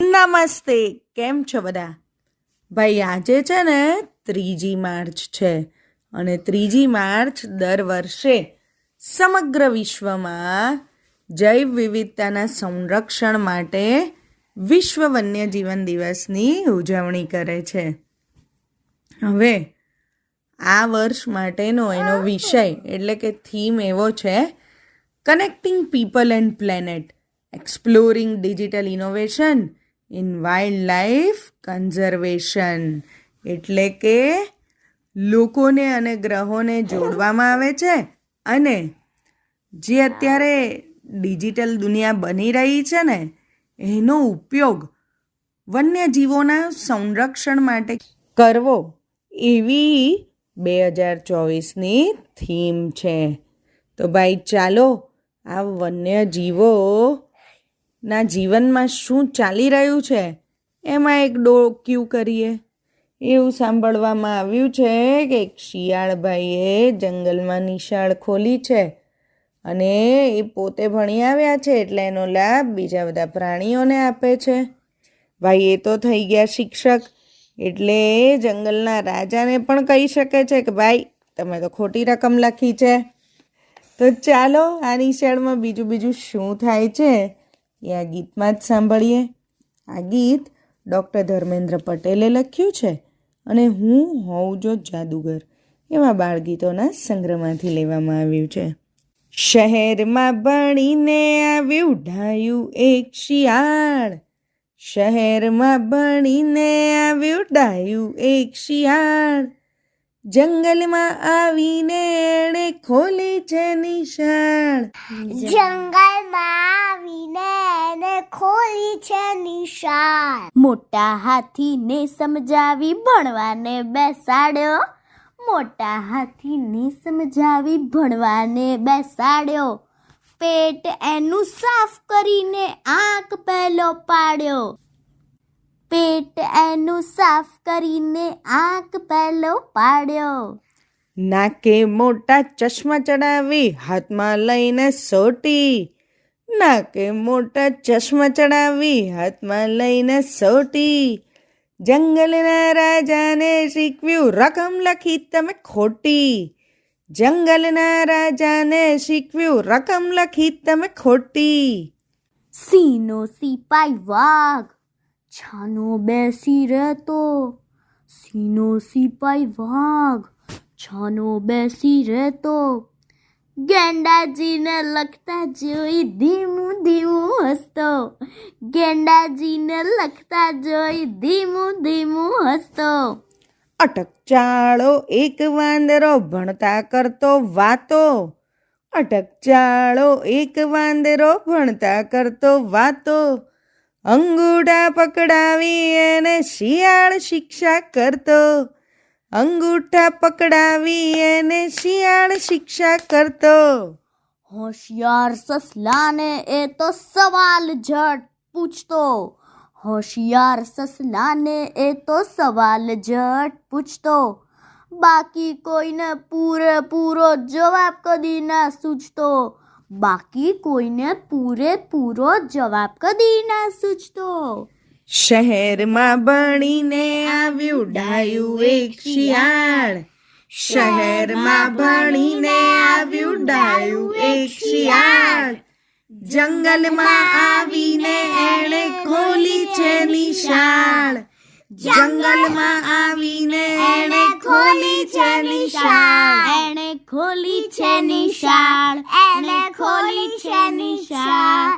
નમસ્તે, કેમ છો બધા? ભાઈ આજે છે ને 3 માર્ચ છે અને 3 માર્ચ દર વર્ષે સમગ્ર વિશ્વમાં જૈવ વિવિધતાના સંરક્ષણ માટે વિશ્વ વન્યજીવન દિવસની ઉજવણી કરે છે. હવે આ વર્ષ માટેનો એનો વિષય એટલે કે થીમ એવો છે connecting people and planet, exploring digital innovation in wild life conservation. એટલે કે લોકોને અને ગ્રહોને જોડવામાં આવે છે અને જે અત્યારે ડિજિટલ દુનિયા બની રહી છે ને એનો ઉપયોગ વન્યજીવોના સંરક્ષણ માટે કરવો એવી 2024ની થીમ છે. તો ભાઈ ચાલો આ વન્યજીવોના જીવનમાં શું ચાલી રહ્યું છે એમાં એક ડોક્યુ કરીએ. એવું સાંભળવામાં આવ્યું છે કે એક શિયાળભાઈએ જંગલમાં નિશાળ ખોલી છે અને એ પોતે ભણી આવ્યા છે એટલે એનો લાભ બીજા બધા પ્રાણીઓને આપે છે. ભાઈ એ તો થઈ ગયા શિક્ષક, એટલે જંગલના રાજાને પણ કહી શકે છે કે ભાઈ તમે તો ખોટી રકમ લખી છે. તો ચાલો આ નિશાળમાં બીજું શું થાય છે એ આ ગીતમાં જ સાંભળીએ. આ ગીત ડૉક્ટર ધર્મેન્દ્ર પટેલે લખ્યું છે અને હું હોઉં જો જાદુગર એવા બાળગીતોના સંગ્રહમાંથી લેવામાં આવ્યું છે. શહેરમાં ભણીને આવ્યું ડાયું એક શિયાળ, શહેરમાં ભણીને આવ્યું ડાયું એક શિયાળ, જંગલમાં આવીને એણે ખોલી છે નિશાળ, જંગલમાં આવીને એને ખોલી છે નિશાળ. મોટા હાથીને સમજાવી ભણવાને બેસાડ્યો, મોટા હાથીને સમજાવી ભણવાને બેસાડ્યો, પેટ એનું સાફ કરીને આંખ પહેલો પાડ્યો, પેટ એનું સાફ કરીને આંખ પહેલો પાડ્યો. નાકે મોટા ચશ્મા ચડાવી હાથમાં લઈને સોટી, નાકે મોટા ચશ્મા ચડાવી હાથમાં લઈને સોટી, જંગલના રાજાને શીખવ્યું રકમ લખી તમે ખોટી, જંગલના રાજાને શીખવ્યું રકમ લખી તમે ખોટી. સિંહનો સિપાઈ વાઘ છાનો બેસી રહેતો, સિંહનો સિપાઈ વાઘ છાનો બેસી રહેતો, ગેંડાજીને લખતા જોઈ ધીમું ધીમું હસતો, ગેંડાજીને લખતા જોઈ ધીમું ધીમું હસતો. અટક ચાળો એક વાંદરો ભણતા કરતો વાતો, અટક ચાળો એક વાંદરો ભણતા કરતો વાતો, અંગૂઠા પકડાવી એને શિયાળ શિક્ષા કરતો, અંગૂઠા પકડાવી એને શિયાળ શિક્ષા કરતો. હોશિયાર સસલાને એ તો સવાલ ઝટ પૂછતો, હોશિયાર સસલાને એ તો સવાલ ઝટ પૂછતો, બાકી કોઈને પૂરેપૂરો જવાબ કદી ના સૂચતો, બાકી કોઈને પૂરેપૂરો જવાબ કદી ના સૂચતો. શહેરમાં ભણીને આવ્યું ડાયું એક શિયાળ, શહેરમાં ભણીને આવ્યું ડાયું એક શિયાળ, જંગલમાં આવીને એણે ખોલી છે નિશાળ, જંગલમાં આવીને એણે ખોલી છે નિશાળ, એણે ખોલી છે નિશાળ, એણે ખોલી છે નિશાળ.